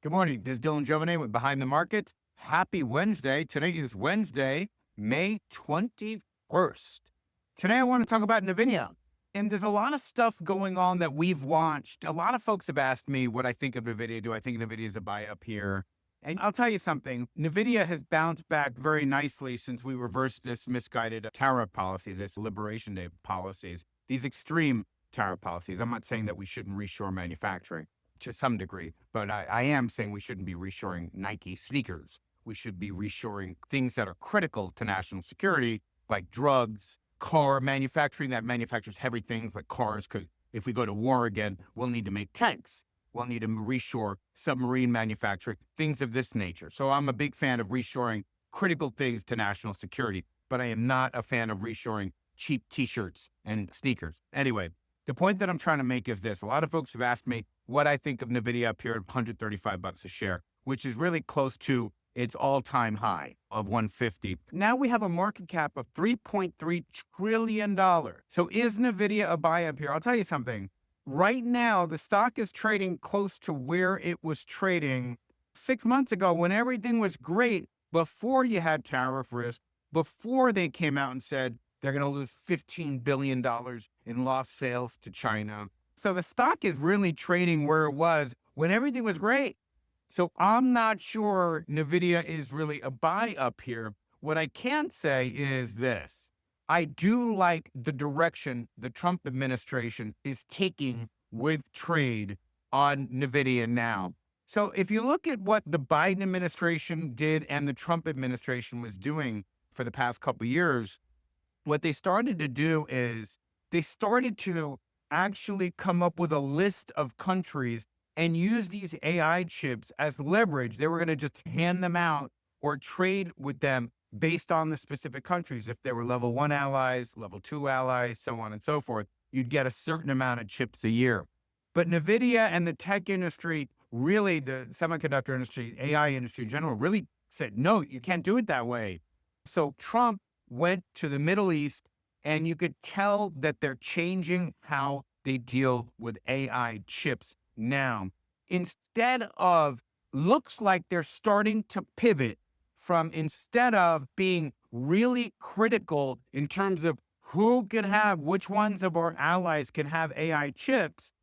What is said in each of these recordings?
Good morning. This is Dylan Jovine with Behind the Markets. Happy Wednesday. Today is Wednesday, May 21st. Today I want to talk about Nvidia. And there's a lot of stuff going on that we've watched. A lot of folks have asked me what I think of Nvidia. Do I think Nvidia is a buy up here? And I'll tell you something. Nvidia has bounced back very nicely since we reversed this misguided tariff policy, this Liberation Day policies, these extreme tariff policies. I'm not saying that we shouldn't reshore manufacturing to some degree, but I am saying we shouldn't be reshoring Nike sneakers. We should be reshoring things that are critical to national security, like drugs, car manufacturing that manufactures heavy things like cars. Because if we go to war again, we'll need to make tanks. We'll need to reshore submarine manufacturing, things of this nature. So I'm a big fan of reshoring critical things to national security, but I am not a fan of reshoring cheap t-shirts and sneakers. Anyway, the point that I'm trying to make is this. A lot of folks have asked me what I think of Nvidia up here at $135 a share, which is really close to its all-time high of 150. Now we have a market cap of $3.3 trillion. So is Nvidia a buy up here? I'll tell you something. Right now, the stock is trading close to where it was trading 6 months ago when everything was great before you had tariff risk, before they came out and said they're going to lose $15 billion in lost sales to China. So the stock is really trading where it was when everything was great. So I'm not sure Nvidia is really a buy up here. What I can say is this. I do like the direction the Trump administration is taking with trade on Nvidia now. So if you look at what the Biden administration did and the Trump administration was doing for the past couple of years, what they started to do is they started to actually come up with a list of countries and use these AI chips as leverage. They were going to just hand them out or trade with them based on the specific countries. If they were level 1 allies, level 2 allies, so on and so forth, you'd get a certain amount of chips a year. But Nvidia and the tech industry, really the semiconductor industry, AI industry in general, really said, no, you can't do it that way. So Trump went to the Middle East, and you could tell that they're changing how they deal with AI chips now. Instead of, looks like they're starting to pivot from, instead of being really critical in terms of who can have, which ones of our allies can have AI chips,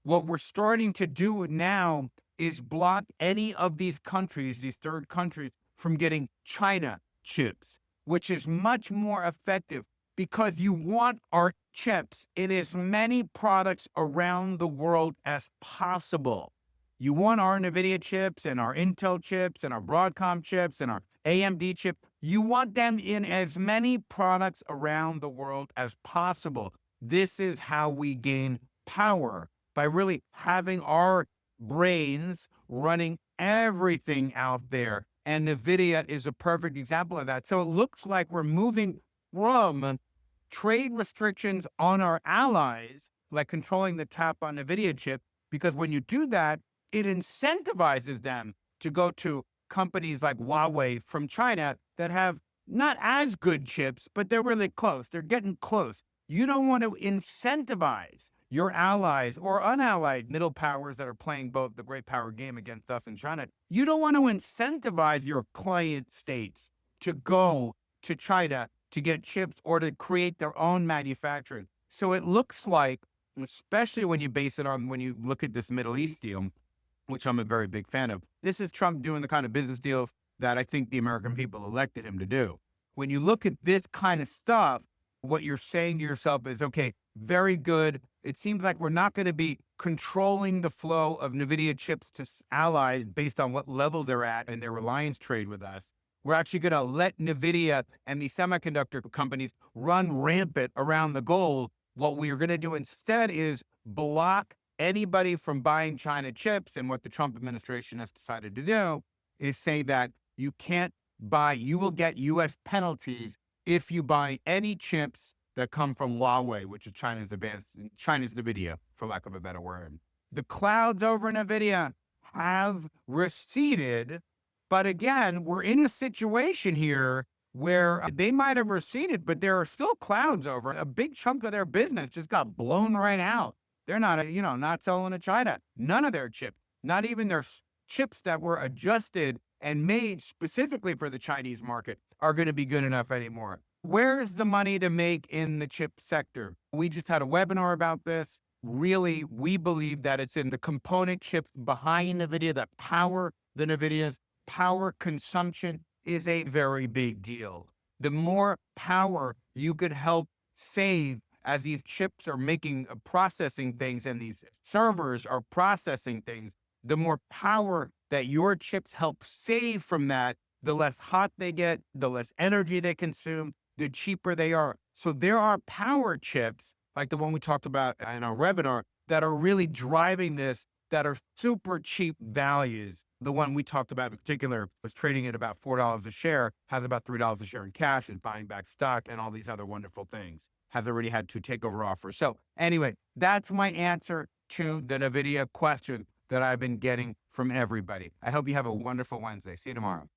what we're starting to do now is block any of these countries, these third countries, from getting China chips, which is much more effective because you want our chips in as many products around the world as possible. You want our Nvidia chips and our Intel chips and our Broadcom chips and our AMD chip. You want them in as many products around the world as possible. This is how we gain power, by really having our brains running everything out there. And Nvidia is a perfect example of that. So it looks like we're moving from trade restrictions on our allies, like controlling the tap on Nvidia chip, because when you do that, it incentivizes them to go to companies like Huawei from China that have not as good chips, but they're really close. They're getting close. You don't want to incentivize your allies or unallied middle powers that are playing both the great power game against us in China. You don't want to incentivize your client states to go to China to get chips or to create their own manufacturing. So it looks like, especially when you base it on, when you look at this Middle East deal, which I'm a very big fan of, this is Trump doing the kind of business deals that I think the American people elected him to do. When you look at this kind of stuff, what you're saying to yourself is, okay, very good. It seems like we're not going to be controlling the flow of Nvidia chips to allies based on what level they're at in their reliance trade with us. We're actually going to let Nvidia and the semiconductor companies run rampant around the gold. What we are going to do instead is block anybody from buying China chips. And what the Trump administration has decided to do is say that you can't buy, you will get U.S. penalties if you buy any chips that come from Huawei, which is China's Nvidia, for lack of a better word. The clouds over Nvidia have receded, but again, we're in a situation here where they might have receded, but there are still clouds over. A big chunk of their business just got blown right out. They're not, not selling to China. None of their chips, not even their chips that were adjusted and made specifically for the Chinese market are going to be good enough anymore. Where's the money to make in the chip sector? We just had a webinar about this. Really, we believe that it's in the component chips behind NVIDIA that power the NVIDIA's. Power consumption is a very big deal. The more power you could help save as these chips are making processing things and these servers are processing things, the more power that your chips help save from that, the less hot they get, the less energy they consume, the cheaper they are. So there are power chips like the one we talked about in our webinar that are really driving this, that are super cheap values. The one we talked about in particular was trading at about $4 a share, has about $3 a share in cash, is buying back stock and all these other wonderful things, has already had 2 takeover offers. So anyway, that's my answer to the NVIDIA question that I've been getting from everybody. I hope you have a wonderful Wednesday. See you tomorrow.